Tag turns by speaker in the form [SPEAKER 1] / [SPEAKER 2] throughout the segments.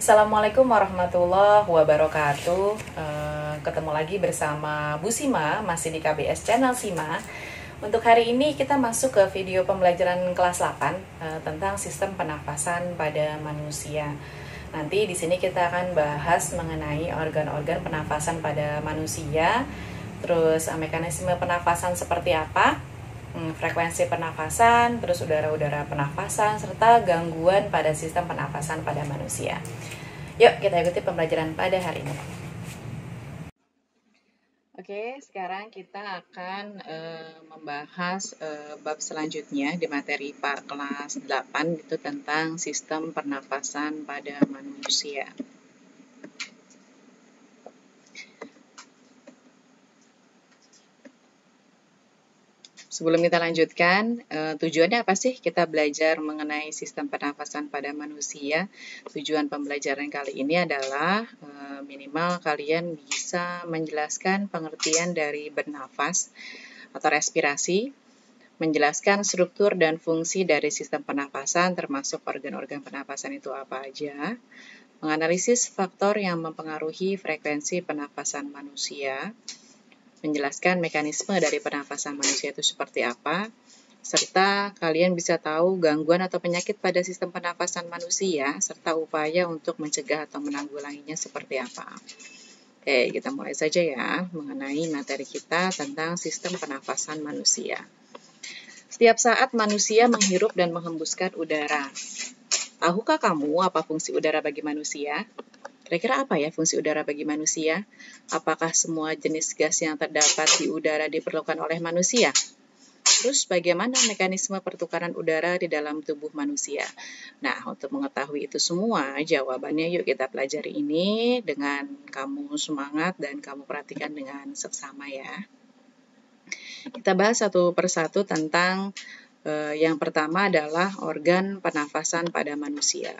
[SPEAKER 1] Assalamualaikum warahmatullahi wabarakatuh. Ketemu lagi bersama Bu Sima, masih di KBS Channel Sima. Untuk hari ini kita masuk ke video pembelajaran kelas 8 tentang sistem pernafasan pada manusia. Nanti di sini kita akan bahas mengenai organ-organ pernafasan pada manusia, terus mekanisme pernafasan seperti apa, frekuensi pernafasan, terus udara-udara pernafasan, serta gangguan pada sistem pernafasan pada manusia. Yuk kita ikuti pembelajaran pada hari ini. Oke, sekarang kita akan membahas bab selanjutnya di materi kelas 8 itu tentang sistem pernafasan pada manusia. Sebelum kita lanjutkan, tujuannya apa sih kita belajar mengenai sistem pernafasan pada manusia? Tujuan pembelajaran kali ini adalah minimal kalian bisa menjelaskan pengertian dari bernafas atau respirasi, menjelaskan struktur dan fungsi dari sistem pernafasan termasuk organ-organ pernafasan itu apa aja, menganalisis faktor yang mempengaruhi frekuensi pernafasan manusia, menjelaskan mekanisme dari pernafasan manusia itu seperti apa, serta kalian bisa tahu gangguan atau penyakit pada sistem pernafasan manusia, serta upaya untuk mencegah atau menanggulanginya seperti apa. Oke, kita mulai saja ya mengenai materi kita tentang sistem pernafasan manusia. Setiap saat manusia menghirup dan menghembuskan udara. Tahukah kamu apa fungsi udara bagi manusia? Kira-kira apa ya fungsi udara bagi manusia? Apakah semua jenis gas yang terdapat di udara diperlukan oleh manusia? Terus bagaimana mekanisme pertukaran udara di dalam tubuh manusia? Nah, untuk mengetahui itu semua, jawabannya yuk kita pelajari ini dengan kamu semangat dan kamu perhatikan dengan seksama ya. Kita bahas satu persatu tentang yang pertama adalah organ pernafasan pada manusia.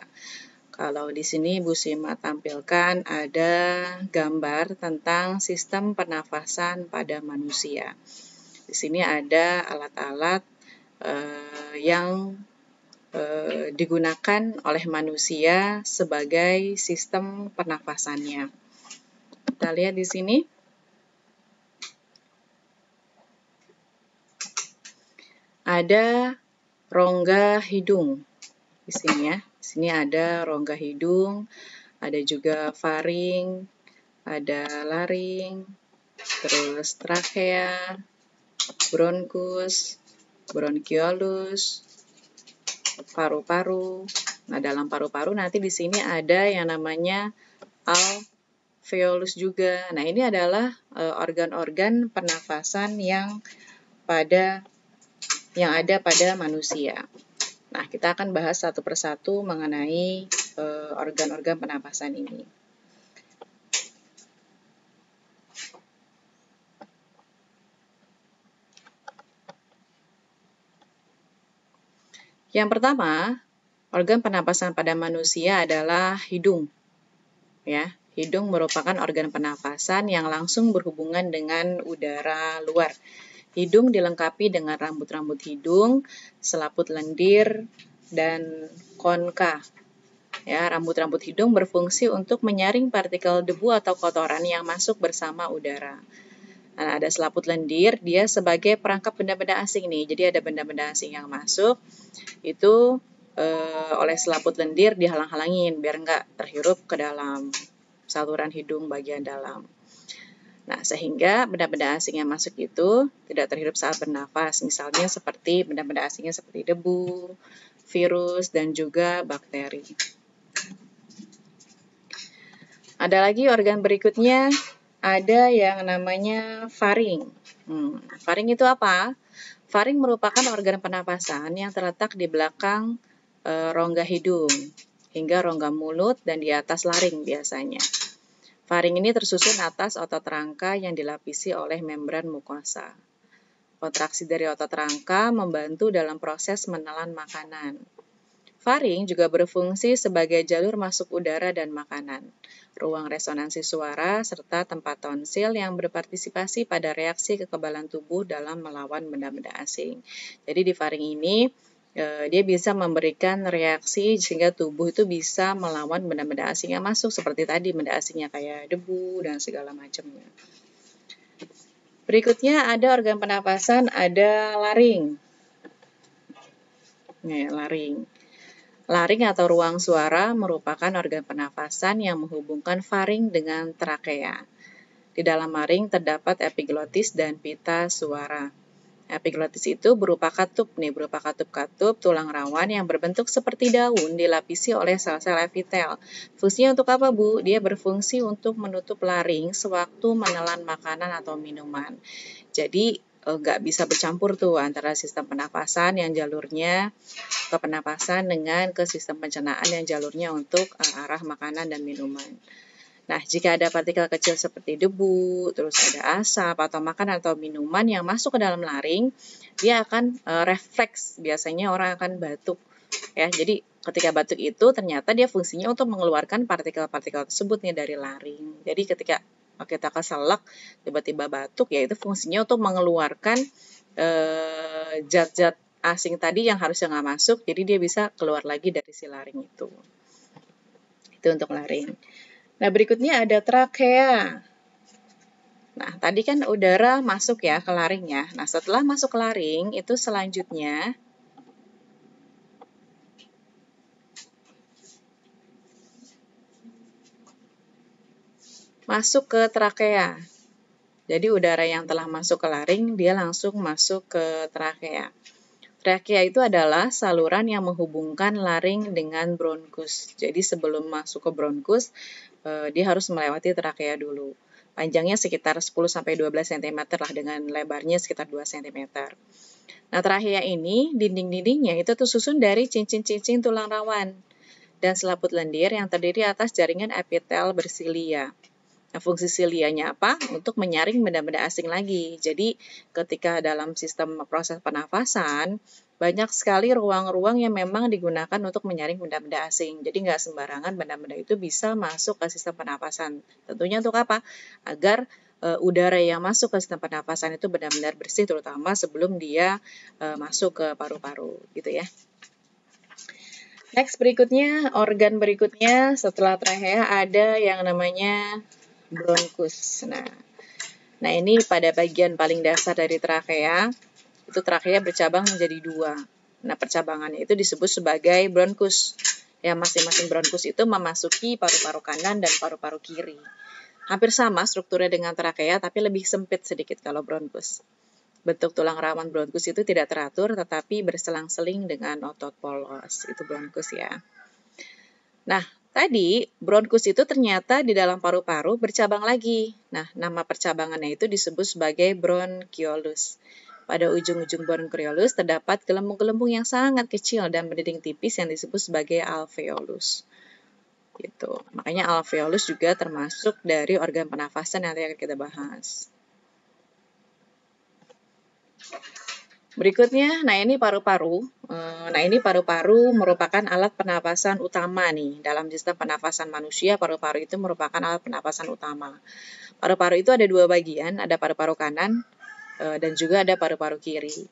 [SPEAKER 1] Kalau di sini Bu Sima tampilkan ada gambar tentang sistem pernafasan pada manusia. Di sini ada alat-alat yang digunakan oleh manusia sebagai sistem pernafasannya. Kita lihat di sini. Ada rongga hidung di sini ya. Di sini ada rongga hidung, ada juga faring, ada laring, terus trakea, bronkus, bronkiolus, paru-paru. Nah, dalam paru-paru nanti di sini ada yang namanya alveolus juga. Nah, ini adalah organ-organ pernafasan yang ada pada manusia. Nah, kita akan bahas satu persatu mengenai organ-organ pernapasan ini. Yang pertama, organ pernapasan pada manusia adalah hidung. Ya, hidung merupakan organ pernapasan yang langsung berhubungan dengan udara luar. Hidung dilengkapi dengan rambut-rambut hidung, selaput lendir, dan konka. Ya, rambut-rambut hidung berfungsi untuk menyaring partikel debu atau kotoran yang masuk bersama udara. Nah, ada selaput lendir, dia sebagai perangkap benda-benda asing nih. Jadi ada benda-benda asing yang masuk, itu oleh selaput lendir dihalang-halangin biar nggak terhirup ke dalam saluran hidung bagian dalam. Nah, sehingga benda-benda asing yang masuk itu tidak terhirup saat bernafas. Misalnya seperti benda-benda asingnya seperti debu, virus, dan juga bakteri. Ada lagi organ berikutnya, ada yang namanya faring. Faring itu apa? Faring merupakan organ pernapasan yang terletak di belakang rongga hidung, hingga rongga mulut dan di atas laring biasanya. Faring ini tersusun atas otot rangka yang dilapisi oleh membran mukosa. Kontraksi dari otot rangka membantu dalam proses menelan makanan. Faring juga berfungsi sebagai jalur masuk udara dan makanan, ruang resonansi suara, serta tempat tonsil yang berpartisipasi pada reaksi kekebalan tubuh dalam melawan benda-benda asing. Jadi di faring ini dia bisa memberikan reaksi sehingga tubuh itu bisa melawan benda-benda asing yang masuk, seperti tadi benda asingnya kayak debu dan segala macamnya. Berikutnya ada organ pernapasan, ada laring. Laring. Laring atau ruang suara merupakan organ pernafasan yang menghubungkan faring dengan trakea. Di dalam laring terdapat epiglotis dan pita suara. Epiglotis itu berupa katup-katup tulang rawan yang berbentuk seperti daun dilapisi oleh sel-sel epitel. Fungsinya untuk apa, Bu? Dia berfungsi untuk menutup laring sewaktu menelan makanan atau minuman. Jadi nggak bisa bercampur tuh antara sistem pernapasan yang jalurnya ke pernapasan dengan ke sistem pencernaan yang jalurnya untuk arah makanan dan minuman. Nah, jika ada partikel kecil seperti debu, terus ada asap atau makanan atau minuman yang masuk ke dalam laring, dia akan refleks. Biasanya orang akan batuk. Ya, jadi ketika batuk itu ternyata dia fungsinya untuk mengeluarkan partikel-partikel tersebut nih dari laring. Jadi ketika kita keselak, tiba-tiba batuk, ya itu fungsinya untuk mengeluarkan zat-zat asing tadi yang harusnya nggak masuk, jadi dia bisa keluar lagi dari si laring itu. Itu untuk laring. Nah, berikutnya ada trakea. Nah, tadi kan udara masuk ya ke laring ya. Nah, setelah masuk ke laring, itu selanjutnya masuk ke trakea. Jadi udara yang telah masuk ke laring, dia langsung masuk ke trakea. Trakea itu adalah saluran yang menghubungkan laring dengan bronkus. Jadi sebelum masuk ke bronkus, dia harus melewati trakea dulu. Panjangnya sekitar 10-12 cm lah, dengan lebarnya sekitar 2 cm. Nah, trakea ini, dinding-dindingnya itu tersusun dari cincin-cincin tulang rawan dan selaput lendir yang terdiri atas jaringan epitel bersilia. Nah, fungsi silianya apa? Untuk menyaring benda-benda asing lagi. Jadi, ketika dalam sistem proses pernafasan, banyak sekali ruang-ruang yang memang digunakan untuk menyaring benda-benda asing. Jadi, nggak sembarangan benda-benda itu bisa masuk ke sistem pernafasan. Tentunya untuk apa? Agar udara yang masuk ke sistem pernafasan itu benar-benar bersih, terutama sebelum dia masuk ke paru-paru, gitu ya. Next, berikutnya, organ berikutnya setelah trachea ada yang namanya bronkus. Nah, ini pada bagian paling dasar dari trachea, itu trachea bercabang menjadi 2. Nah, percabangannya itu disebut sebagai bronkus. Ya, masing-masing bronkus itu memasuki paru-paru kanan dan paru-paru kiri. Hampir sama strukturnya dengan trachea, tapi lebih sempit sedikit kalau bronkus. Bentuk tulang rawan bronkus itu tidak teratur, tetapi berselang-seling dengan otot polos. Itu bronkus ya. Nah, tadi bronkus itu ternyata di dalam paru-paru bercabang lagi. Nah, nama percabangannya itu disebut sebagai bronchiolus. Pada ujung-ujung bronchiolus terdapat gelembung-gelembung yang sangat kecil dan berdinding tipis yang disebut sebagai alveolus. Gitu. Makanya alveolus juga termasuk dari organ pernafasan yang nanti akan kita bahas. Berikutnya, nah ini paru-paru. Nah, ini paru-paru merupakan alat pernapasan utama nih. Dalam sistem pernapasan manusia, paru-paru itu merupakan alat pernapasan utama. Paru-paru itu ada 2 bagian, ada paru-paru kanan dan juga ada paru-paru kiri.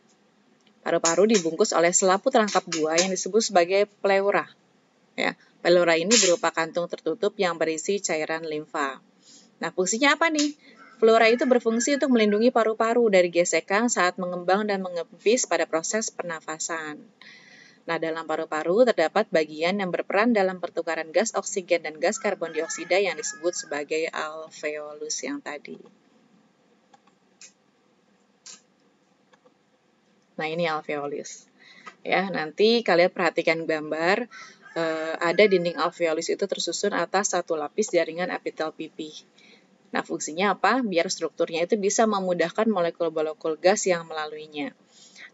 [SPEAKER 1] Paru-paru dibungkus oleh selaput rangkap 2 yang disebut sebagai pleura. Ya, pleura ini berupa kantung tertutup yang berisi cairan limfa. Nah, fungsinya apa nih? Pleura itu berfungsi untuk melindungi paru-paru dari gesekan saat mengembang dan mengempis pada proses pernafasan. Nah, dalam paru-paru terdapat bagian yang berperan dalam pertukaran gas oksigen dan gas karbon dioksida yang disebut sebagai alveolus yang tadi. Nah, ini alveolus. Ya, nanti kalian perhatikan gambar, ada dinding alveolus itu tersusun atas satu lapis jaringan epitel pipih. Nah, fungsinya apa? Biar strukturnya itu bisa memudahkan molekul-molekul gas yang melaluinya.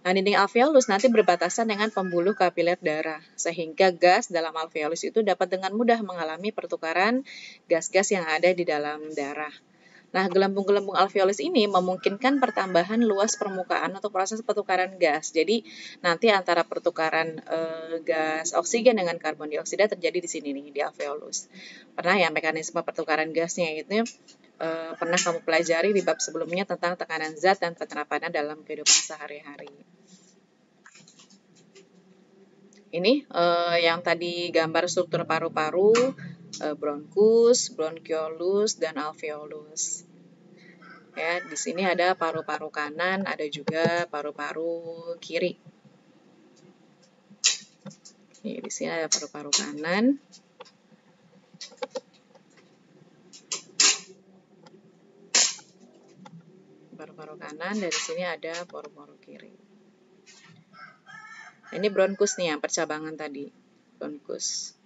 [SPEAKER 1] Nah, dinding alveolus nanti berbatasan dengan pembuluh kapiler darah, sehingga gas dalam alveolus itu dapat dengan mudah mengalami pertukaran gas-gas yang ada di dalam darah. Nah, gelembung-gelembung alveolus ini memungkinkan pertambahan luas permukaan untuk proses pertukaran gas. Jadi, nanti antara pertukaran gas oksigen dengan karbon dioksida terjadi di sini nih, di alveolus. Pernah ya mekanisme pertukaran gasnya itu pernah kamu pelajari di bab sebelumnya tentang tekanan zat dan penerapannya dalam kehidupan sehari-hari. Ini yang tadi gambar struktur paru-paru, bronkus, bronchiolus, dan alveolus. Ya, di sini ada paru-paru kanan, ada juga paru-paru kiri. Nih, di sini ada paru-paru kanan. Paru-paru kanan, dari sini ada paru-paru kiri. Ini bronkus nih yang percabangan tadi. Bronkus.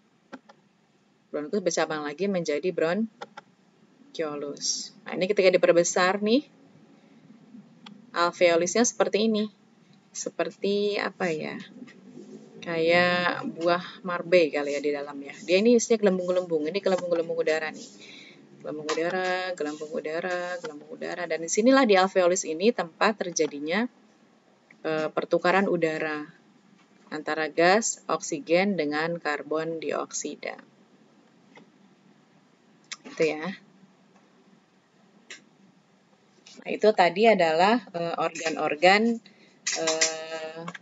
[SPEAKER 1] Bronkus bercabang lagi menjadi bronchiolus. Nah, ini ketika diperbesar nih, alveolusnya seperti ini. Seperti apa ya? Kayak buah marbe kali ya di dalamnya. Dia ini isinya gelembung-gelembung. Ini gelembung-gelembung udara nih. Gelembung udara, gelembung udara, gelembung udara. Dan disinilah di alveolus ini tempat terjadinya pertukaran udara antara gas oksigen dengan karbon dioksida. Itu ya. Nah, itu tadi adalah organ-organ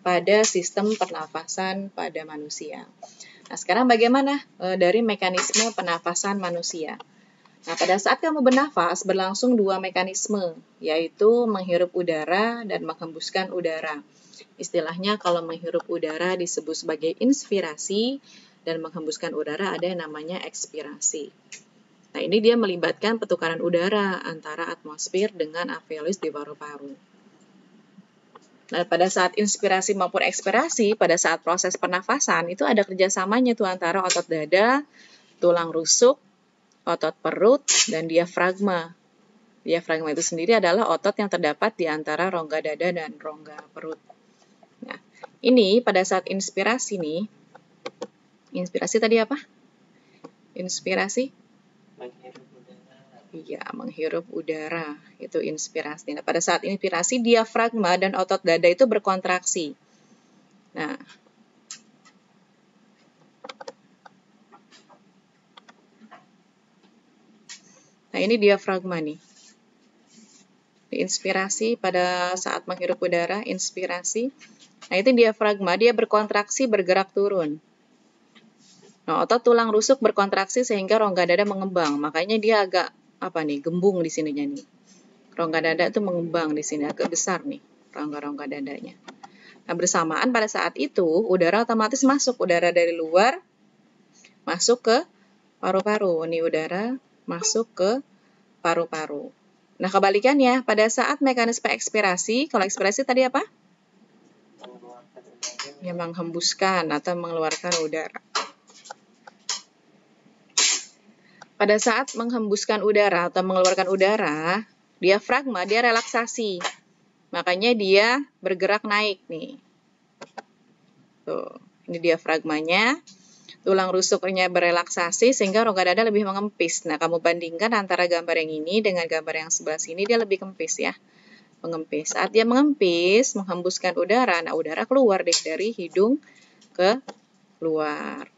[SPEAKER 1] pada sistem pernafasan pada manusia. Nah, sekarang bagaimana dari mekanisme pernafasan manusia? Nah, pada saat kamu bernafas, berlangsung dua mekanisme, yaitu menghirup udara dan menghembuskan udara. Istilahnya kalau menghirup udara disebut sebagai inspirasi, dan menghembuskan udara ada yang namanya ekspirasi. Nah, ini dia melibatkan pertukaran udara antara atmosfer dengan alveolus di paru-paru. Nah, pada saat inspirasi maupun ekspirasi, pada saat proses pernafasan, itu ada kerjasamanya tuh antara otot dada, tulang rusuk, otot perut, dan diafragma. Diafragma itu sendiri adalah otot yang terdapat di antara rongga dada dan rongga perut. Nah, ini pada saat inspirasi nih, inspirasi tadi apa? Inspirasi? Menghirup udara. Iya, menghirup udara. Itu inspirasi. Nah, pada saat inspirasi, diafragma dan otot dada itu berkontraksi. Nah, ini diafragma nih. Inspirasi pada saat menghirup udara, inspirasi. Nah, itu diafragma, dia berkontraksi bergerak turun. Nah, otot tulang rusuk berkontraksi sehingga rongga dada mengembang. Makanya dia agak gembung di sininya nih. Rongga dada itu mengembang di sini, agak besar nih rongga-rongga dadanya. Nah, bersamaan pada saat itu udara otomatis masuk, udara dari luar masuk ke paru-paru. Ini udara masuk ke paru-paru. Nah, kebalikannya, pada saat mekanisme ekspirasi, kalau ekspirasi tadi apa? Ya, menghembuskan atau mengeluarkan udara. Pada saat menghembuskan udara atau mengeluarkan udara, diafragma dia relaksasi. Makanya dia bergerak naik nih. Tuh, ini diafragmanya. Tulang rusuknya berelaksasi sehingga rongga dada lebih mengempis. Nah, kamu bandingkan antara gambar yang ini dengan gambar yang sebelah sini, dia lebih kempis ya. Mengempis. Saat dia mengempis, menghembuskan udara, nah udara keluar dari hidung ke luar.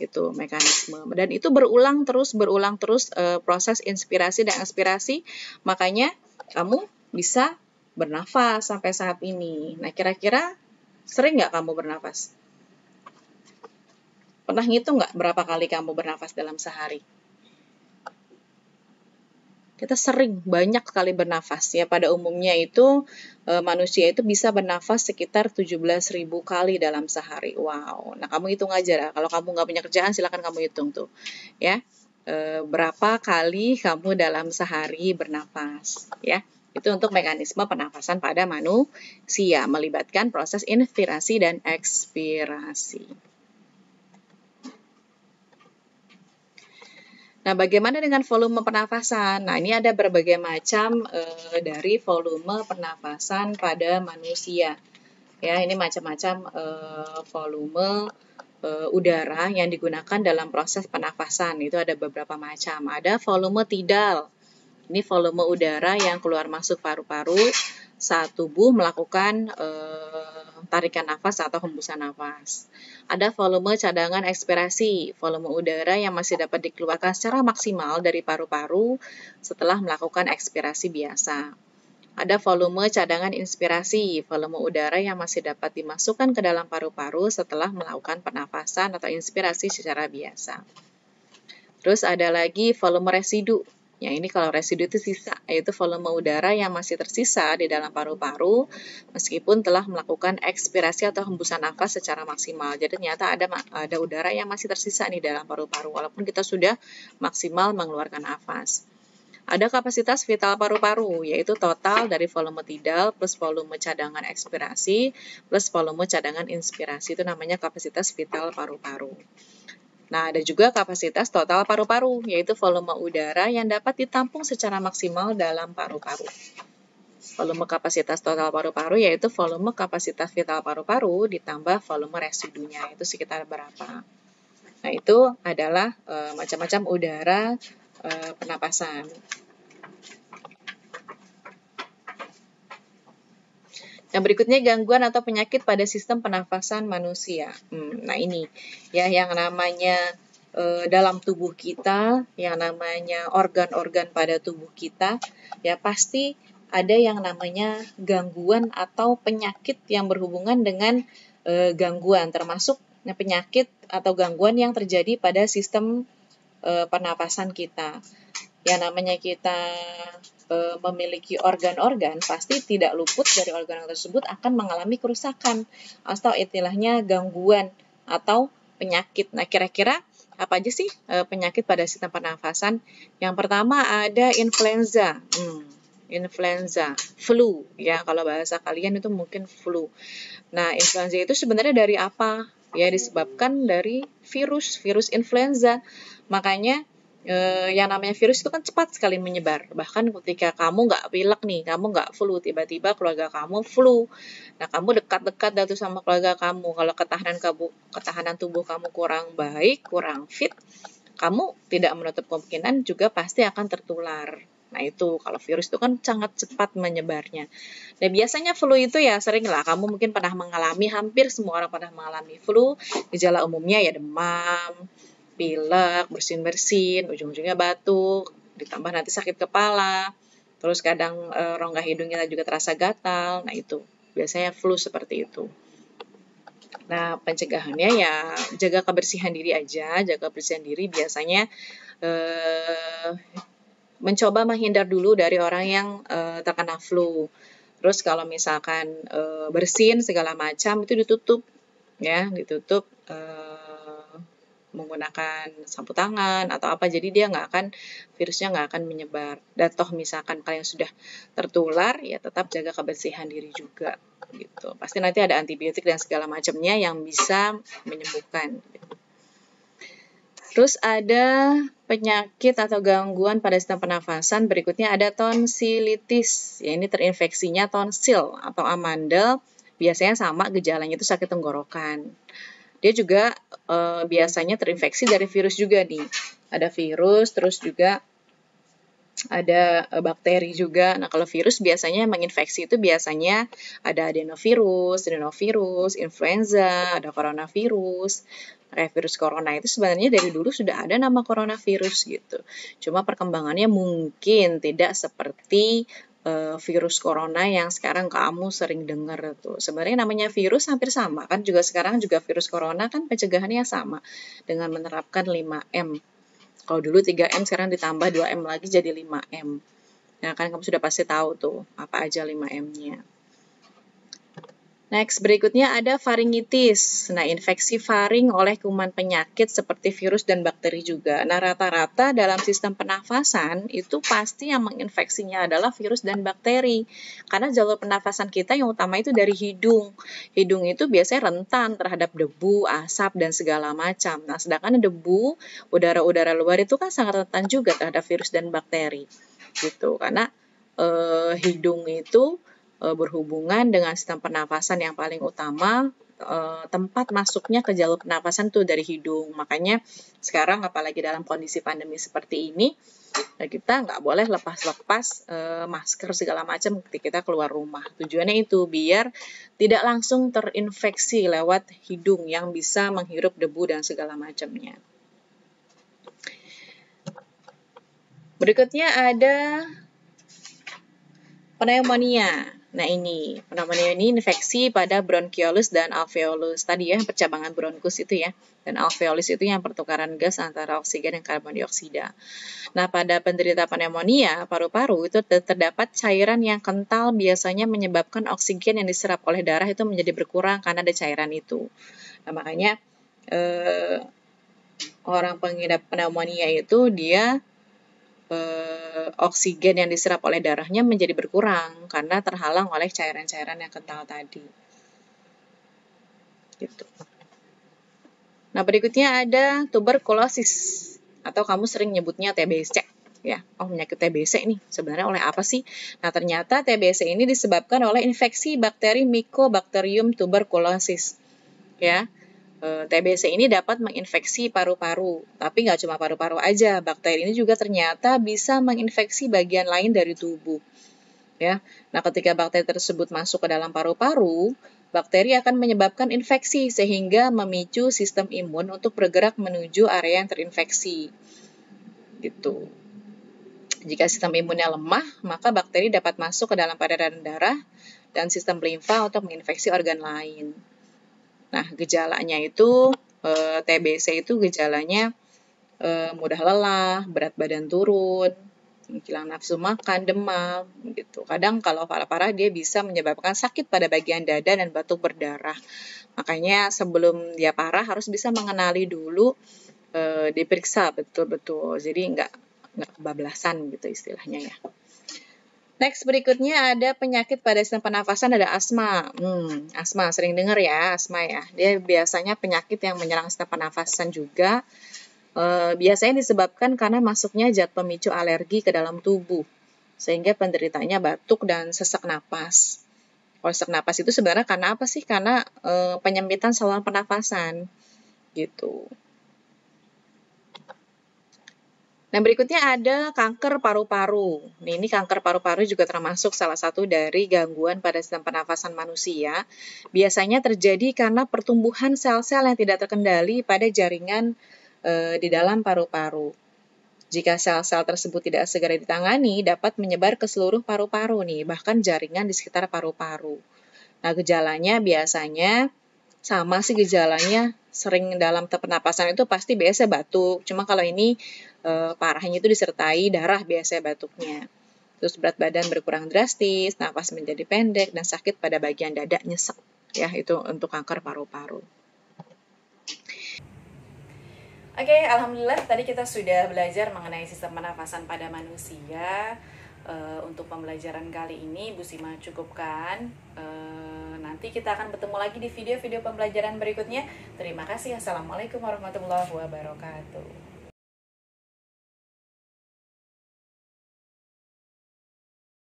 [SPEAKER 1] Itu mekanisme. Dan itu berulang terus proses inspirasi dan ekspirasi. Makanya kamu bisa bernafas sampai saat ini. Nah, kira-kira sering nggak kamu bernafas? Pernah ngitung nggak berapa kali kamu bernafas dalam sehari? Kita sering, banyak sekali bernafas. Ya, pada umumnya itu manusia itu bisa bernafas sekitar 17.000 kali dalam sehari. Wow. Nah, kamu hitung aja lah. Kalau kamu nggak punya kerjaan, silakan kamu hitung tuh. Ya, berapa kali kamu dalam sehari bernafas? Ya, itu untuk mekanisme pernafasan pada manusia, melibatkan proses inspirasi dan ekspirasi. Nah, bagaimana dengan volume pernafasan? Nah, ini ada berbagai macam dari volume pernafasan pada manusia. Ya, ini macam-macam volume udara yang digunakan dalam proses pernafasan. Itu ada beberapa macam. Ada volume tidal. Ini volume udara yang keluar masuk paru-paru saat tubuh melakukan tarikan nafas atau hembusan nafas. Ada volume cadangan ekspirasi, volume udara yang masih dapat dikeluarkan secara maksimal dari paru-paru setelah melakukan ekspirasi biasa. Ada volume cadangan inspirasi, volume udara yang masih dapat dimasukkan ke dalam paru-paru setelah melakukan pernafasan atau inspirasi secara biasa. Terus ada lagi volume residu. Ya, ini kalau residu itu sisa, yaitu volume udara yang masih tersisa di dalam paru-paru meskipun telah melakukan ekspirasi atau hembusan nafas secara maksimal. Jadi ternyata ada udara yang masih tersisa di dalam paru-paru walaupun kita sudah maksimal mengeluarkan nafas. Ada kapasitas vital paru-paru, yaitu total dari volume tidal plus volume cadangan ekspirasi plus volume cadangan inspirasi. Itu namanya kapasitas vital paru-paru. Nah, ada juga kapasitas total paru-paru, yaitu volume udara yang dapat ditampung secara maksimal dalam paru-paru. Volume kapasitas total paru-paru yaitu volume kapasitas vital paru-paru ditambah volume residunya, itu sekitar berapa. Nah, itu adalah macam-macam udara pernapasan. Yang berikutnya gangguan atau penyakit pada sistem pernafasan manusia. Nah ini ya yang namanya dalam tubuh kita, yang namanya organ-organ pada tubuh kita, ya pasti ada yang namanya gangguan atau penyakit yang berhubungan dengan gangguan, termasuk penyakit atau gangguan yang terjadi pada sistem pernapasan kita. Yang namanya kita memiliki organ-organ, pasti tidak luput dari organ tersebut akan mengalami kerusakan atau istilahnya gangguan atau penyakit. Nah, kira-kira apa aja sih penyakit pada sistem pernafasan? Yang pertama ada influenza. Influenza, flu ya, kalau bahasa kalian itu mungkin flu. Nah, influenza itu sebenarnya dari apa? Ya, disebabkan dari virus influenza. Makanya yang namanya virus itu kan cepat sekali menyebar. Bahkan ketika kamu nggak pilek nih, kamu nggak flu, tiba-tiba keluarga kamu flu. Nah, kamu dekat-dekat datu sama keluarga kamu. Kalau ketahanan tubuh kamu kurang baik, kurang fit, kamu tidak menutup kemungkinan juga pasti akan tertular. Nah, itu kalau virus itu kan sangat cepat menyebarnya. Dan biasanya flu itu ya sering lah, kamu mungkin pernah mengalami, hampir semua orang pernah mengalami flu. Gejala umumnya ya demam, pilek, bersin-bersin, ujung-ujungnya batuk, ditambah nanti sakit kepala, terus kadang rongga hidungnya juga terasa gatal. Nah, itu biasanya flu seperti itu. Nah, pencegahannya ya jaga kebersihan diri aja. Jaga kebersihan diri biasanya mencoba menghindar dulu dari orang yang terkena flu. Terus kalau misalkan bersin segala macam itu ditutup ya, ditutup menggunakan sapu tangan atau apa, jadi dia virusnya nggak akan menyebar. Dan toh misalkan kalian sudah tertular, ya tetap jaga kebersihan diri juga gitu. Pasti nanti ada antibiotik dan segala macamnya yang bisa menyembuhkan. Terus ada penyakit atau gangguan pada sistem pernafasan, berikutnya ada tonsilitis. Ya, ini terinfeksinya tonsil atau amandel, biasanya sama gejalanya itu sakit tenggorokan. Dia juga biasanya terinfeksi dari virus juga nih. Ada virus, terus juga ada bakteri juga. Nah, kalau virus biasanya menginfeksi itu biasanya ada adenovirus, influenza, ada coronavirus. Kayak virus corona itu sebenarnya dari dulu sudah ada nama coronavirus gitu. Cuma perkembangannya mungkin tidak seperti virus corona yang sekarang kamu sering dengar tuh. Sebenarnya namanya virus hampir sama kan, juga sekarang juga virus corona kan pencegahannya sama dengan menerapkan 5M. Kalau dulu 3M sekarang ditambah 2M lagi jadi 5M. Nah, kan kamu sudah pasti tahu tuh apa aja 5M-nya. Next, berikutnya ada faringitis. Nah, infeksi faring oleh kuman penyakit seperti virus dan bakteri juga. Nah, rata-rata dalam sistem pernafasan itu pasti yang menginfeksinya adalah virus dan bakteri. Karena jalur pernafasan kita yang utama itu dari hidung. Hidung itu biasanya rentan terhadap debu, asap, dan segala macam. Nah, sedangkan debu, udara-udara luar itu kan sangat rentan juga terhadap virus dan bakteri. Gitu, karena hidung itu berhubungan dengan sistem pernafasan yang paling utama, tempat masuknya ke jalur pernafasan tuh dari hidung. Makanya sekarang apalagi dalam kondisi pandemi seperti ini, kita nggak boleh lepas-lepas masker segala macam ketika kita keluar rumah. Tujuannya itu biar tidak langsung terinfeksi lewat hidung yang bisa menghirup debu dan segala macamnya. Berikutnya ada Pneumonia. Nah ini, pneumonia ini infeksi pada bronchiolus dan alveolus. Tadi ya, percabangan bronkus itu ya. Dan alveolus itu yang pertukaran gas antara oksigen dan karbon dioksida. Nah, pada penderita pneumonia paru-paru itu terdapat cairan yang kental biasanya menyebabkan oksigen yang diserap oleh darah itu menjadi berkurang karena ada cairan itu. Nah, makanya orang pengidap pneumonia itu dia oksigen yang diserap oleh darahnya menjadi berkurang karena terhalang oleh cairan-cairan yang kental tadi. Gitu. Nah, berikutnya ada tuberkulosis atau kamu sering nyebutnya TBC. Ya, penyakit TBC ini sebenarnya oleh apa sih? Nah, ternyata TBC ini disebabkan oleh infeksi bakteri Mycobacterium tuberculosis. Ya, TBC ini dapat menginfeksi paru-paru, tapi nggak cuma paru-paru aja. Bakteri ini juga ternyata bisa menginfeksi bagian lain dari tubuh. Ya, nah ketika bakteri tersebut masuk ke dalam paru-paru, bakteri akan menyebabkan infeksi sehingga memicu sistem imun untuk bergerak menuju area yang terinfeksi. Gitu. Jika sistem imunnya lemah, maka bakteri dapat masuk ke dalam peredaran darah dan sistem limfa untuk menginfeksi organ lain. Nah, gejalanya itu TBC itu gejalanya mudah lelah, berat badan turun, hilang nafsu makan, demam, gitu. Kadang kalau parah-parah dia bisa menyebabkan sakit pada bagian dada dan batuk berdarah. Makanya sebelum dia parah harus bisa mengenali dulu, diperiksa betul-betul. Jadi nggak kebablasan gitu istilahnya ya. Next, berikutnya ada penyakit pada sistem pernafasan, ada asma. Asma, sering dengar ya, asma ya. Dia biasanya penyakit yang menyerang sistem pernafasan juga. Biasanya disebabkan karena masuknya zat pemicu alergi ke dalam tubuh. Sehingga penderitanya batuk dan sesak napas. Kalau sesak napas itu sebenarnya karena apa sih? Karena penyempitan saluran pernafasan. Gitu. Nah, berikutnya ada kanker paru-paru. Ini kanker paru-paru juga termasuk salah satu dari gangguan pada sistem pernafasan manusia. Biasanya terjadi karena pertumbuhan sel-sel yang tidak terkendali pada jaringan di dalam paru-paru. Jika sel-sel tersebut tidak segera ditangani, dapat menyebar ke seluruh paru-paru nih, bahkan jaringan di sekitar paru-paru. Nah, gejalanya biasanya sama sih gejalanya, sering dalam pernapasan itu pasti biasa batuk. Cuma kalau ini parahnya itu disertai darah biasa batuknya. Terus berat badan berkurang drastis, napas menjadi pendek, dan sakit pada bagian dada nyesek. Ya, itu untuk kanker paru-paru. Oke, alhamdulillah tadi kita sudah belajar mengenai sistem pernafasan pada manusia. Untuk pembelajaran kali ini Bu Sima cukupkan. Nanti kita akan bertemu lagi di video-video pembelajaran berikutnya. Terima kasih. Assalamualaikum warahmatullahi wabarakatuh.